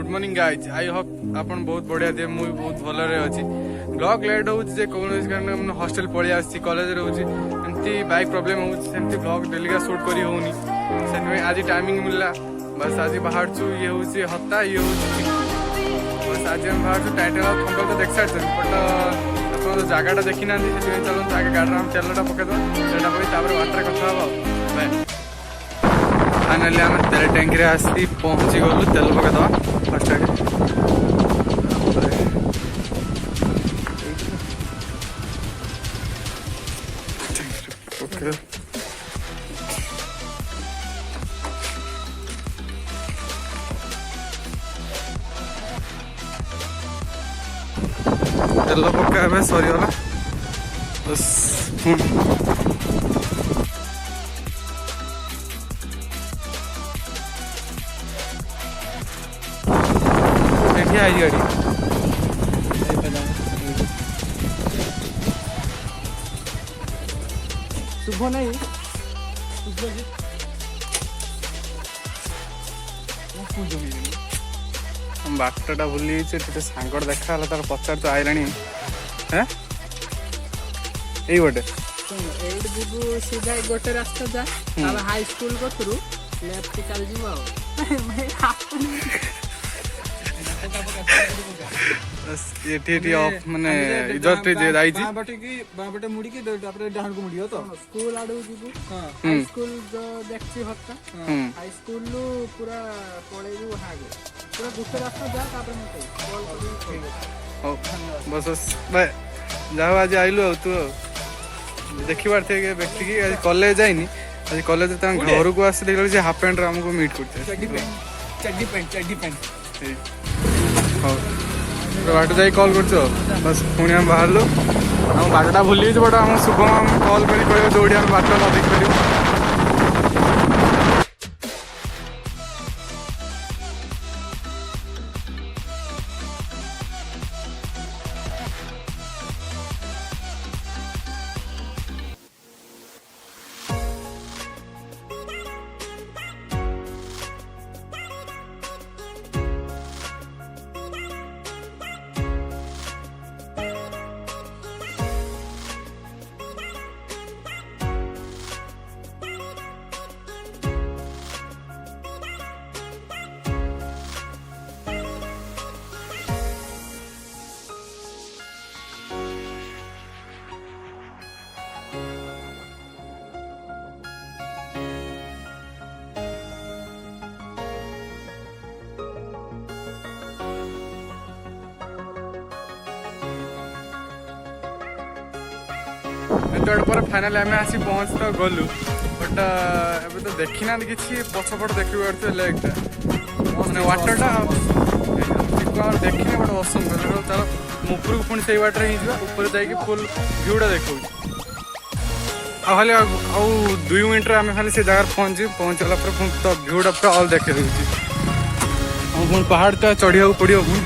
Good morning guys I hope आपन बहुत बढ़िया थे मुझे बहुत भलरे अच्छी ब्लॉग लेट होचे कौन कारण हॉस्टल पलि आसी कॉलेज रोचे एमती बाइक प्रॉब्लम होमती ब्लॉग डेली शूट करी होनी से आज टाइमिंग मिलला बस आज बाहर ये हूँ हत्ता ये हूँ बस आज हम बाहर टाइटल खंबल तो देख सारी बट आप जगटा देखी ना चलते आगे गाड़ी हम तेलटा पकईदा तेलटा पकड़ वाटर कथा बाय फाइनाली आम तेल टैंक आसी पहुँची गलु तेल पकईदा फास्ट तेल पका सरीगला बस आई गाड़ी शुभ नहीं बाटटा भूली सांगड़ देखा तार पचार तो आईला है यही गोटे सीधा गोटे रास्ता जा हाई स्कूल कतरू लेफ्ट चल ये माने इधर जे जाई छी बाबटे मुड़ी के डाहन को मुड़ियो तो स्कूल आडू जीबू हाई स्कूल जो देखछि हत्ता हाई स्कूल लो पूरा पळेबू हागे पूरा गुटे रास्ता जा तापर मते कॉल करी बस बाय जाओ आज आइलु तू देखिबार थे के व्यक्ति की आज कॉलेज जाइनी आज कॉलेज त घर को आसी देखल जे हाफ पैंट हमको मीट करते चड्डी पैंट बाट जा कल कर बस पुणी आम बाहर आम बाटटा भूली बट आम शुभम आम कल कर दौड़ी आम बाट न देख पार पर फाइनाली आम आसी पहुँच तो गलु बट ए तो देखी ना कि पछपट देख लेगटा मैंने वाटरटा देखने बट पसंद कर तार मुपर को पुणी से वाटर ही ऊपर जाकि फुल भ्यूटा देखा खाली आउ 2 मिनट आम खाली से जगह पहुँचला तो भ्यूटा पूरा ऑल देखे पुणी पहाड़ तो चढ़ा पड़ो पुणी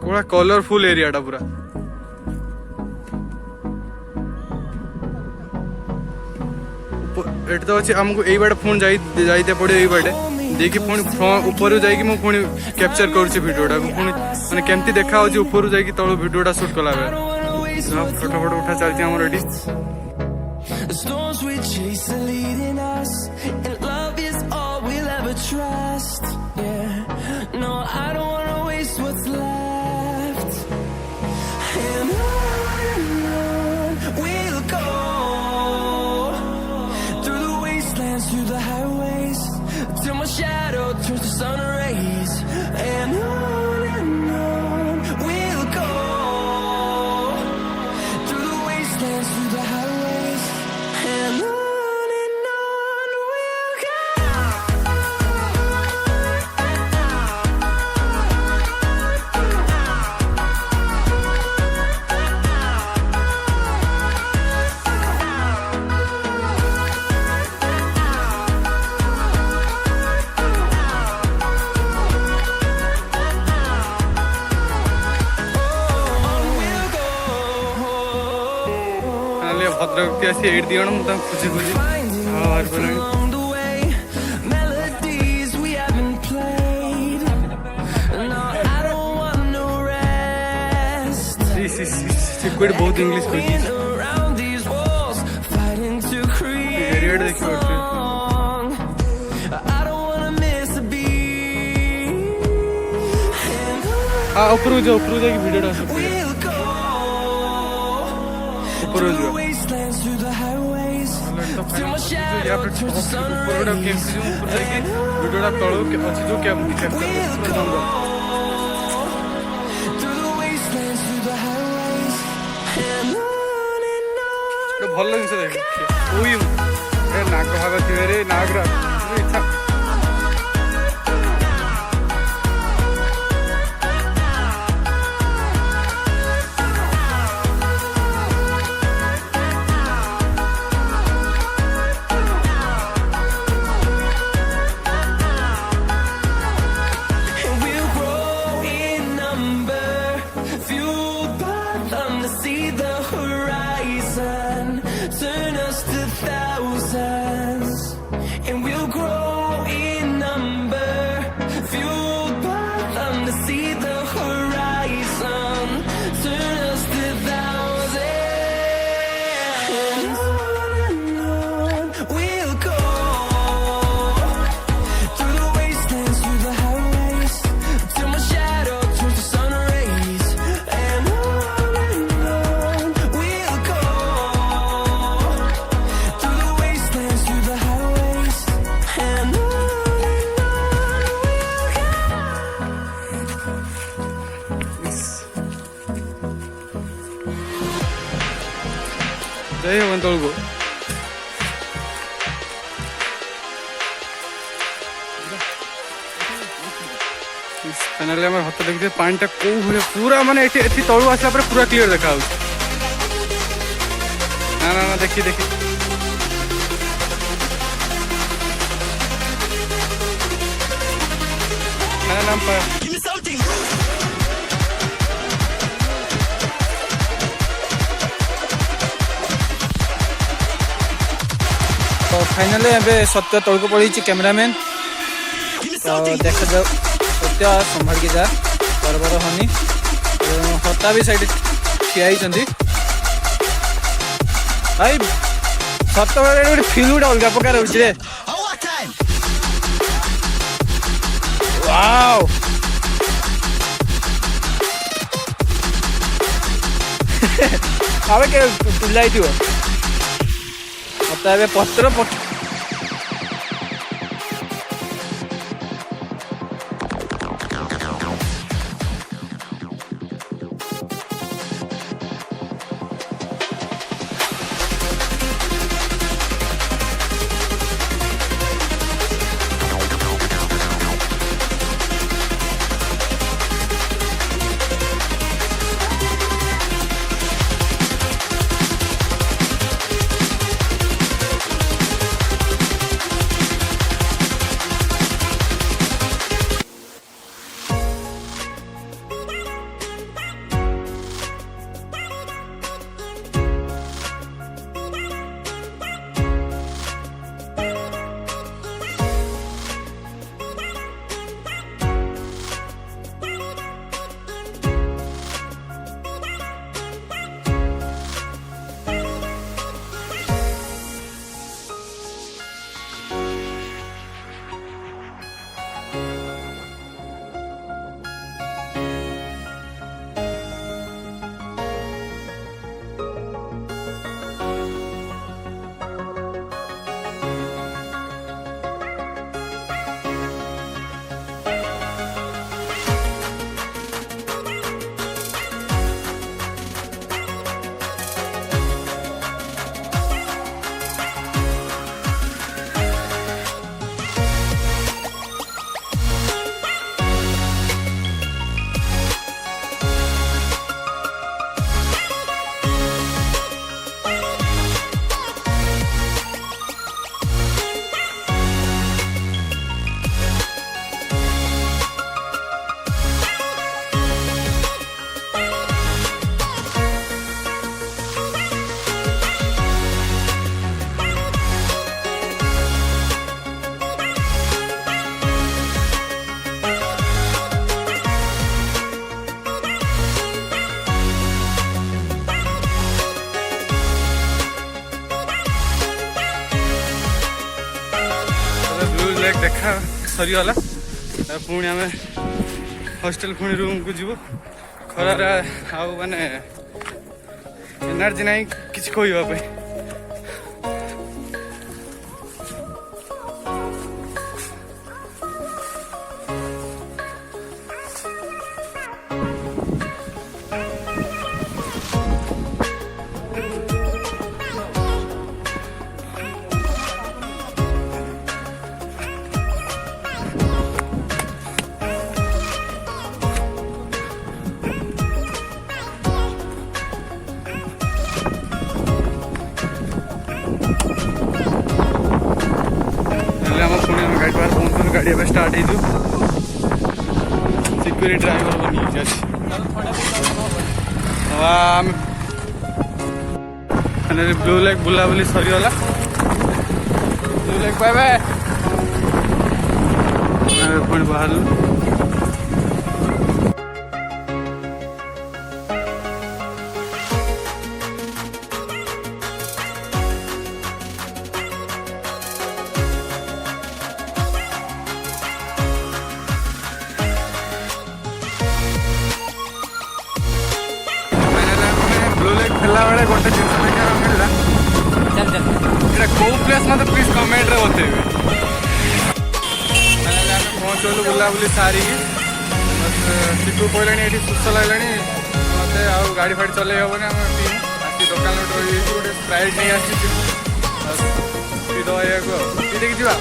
पूरा कलरफुल एरिया पूरा एट तो अच्छे आमको यही बाटे फोन जाइते पड़े यही बाटे देखिए पुणी ऊपर जाकि मुझे पुणी कैप्चर करुच्ची भिडियोटा पुणी मैंने केमती देखा ऊपर जाकि तल भिडियोटा शूट कला फोटो फोटो उठा चलती आमर eighty trust, yeah. No, I don't wanna waste what's left. Bhadrak ବ୍ୟକ୍ତି ଆସି ଏଇଠି ଦି ଜଣ ମୁଁ ତାଙ୍କୁ ଖୋଜି ଖୋଜି ବାହାରି ପଡ଼ିଲାଣି। along the way, melodies we haven't played. No, I don't want no rest. Security ବହୁତ ଇଂଲିଶ କହୁଛି। Around these walls, fighting to create ଏରିଆଟା a ଦେଖିପାରୁଛି। song. I don't wanna miss a beat. And ଉପରକୁ ଯାଇକି ଭିଡ଼ିଓଟା ଆସ we'll go ଉପରକୁ through ଯିବା। the wastelands, through the highways, till my yeah shadow ପରେ turns to sun ଉପରଟା rays. କେମିତି ଯିବୁ ଉପର ଯାଇକି ଭିଡ଼ିଓଟା ତଳକୁ ଅଛି ଯୋଉ ଜଙ୍ଗଲ। Through the wastelands, through the highways, and on and on. ଗୋଟେ ଭଲ ଜିନିଷ ଦେଖ ଉଇ ନାଗ ଭାଗ ଥିବେ ରେ ନାଗରା ଇଚ୍ଛା। And we'll grow in number, fueled by them to see the horizon, turn us to thousands. And we'll grow in number, fueled by them to see the horizon, turn us to thousands. And on we'll go. Through the wastelands, through the highways, till my shadow turns to sun rays. And on we'll go. Through the wastelands, through the highways, and on ଯାଇ ହବନି ତଳକୁ। Finally ଆମେ ହାତ ଦେଖିଥିବେ ପାଣିଟା କୋଉ ଭଳିଆ ପୁରା ମାନେ ଏଠି ତଳୁ ଆସିଲା ପରେ ପୁରା କ୍ଲିୟର ଦେଖାଯାଉଛି। ନା ଦେଖି तो फाइनली ଏବେ ସତ୍ୟ ତଳକୁ ପଳେଇଛି କ୍ୟାମେରାମ୍ୟାନ୍। ତ ଦେଖାଯାଉ ସତ୍ୟ ସମ୍ଭାଳିକି ଯା ବରବର ହନି। ହତା ବି ସାଇଡ୍ ଠିଆ ହେଇଛନ୍ତି। ଭାଇ ସତ୍ୟବେଳେ ଗୋଟେ ଫିଲ୍ ଗୋଟେ ଅଲଗା ପ୍ରକାର ହଉଛି ରେ। ୱାଓ ଆବେ ପିଲା ହେଇଥିବ ମତେ ଏବେ ପତ୍ର ଲେକ୍ ଦେଖା ସରିଗଲା ପୁଣି ଆମେ ହଷ୍ଟେଲ ପୁଣି ରୁମ୍କୁ ଯିବୁ ଖରାରେ ଆଉ ମାନେ ଏନର୍ଜି ନାହିଁ କିଛି କହିବା ପାଇଁ गाड़ी अब स्टार्ट हो सिक्यूरिटी ड्राइवर बनी ब्लू लेक बुलाबुली सरीगला ब्लू लेक बाय बाय पुणी बाहर खेला बेले गोटे जिन देखा मिलला कौ प्लेस मत प्लीज कमेंट रे बतेबे पहुँचलु बुलाबुली सारी सीटू पड़े ये सुस्थ लगे मत गाड़ी फाड़ी चल हेबनी आम टीम आसी दुकान गोटे स्प्राइट नहीं आसी दवा देखी जा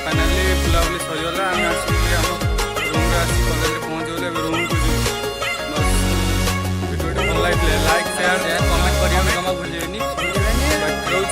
फाइनाली बुलाबुली सरीगला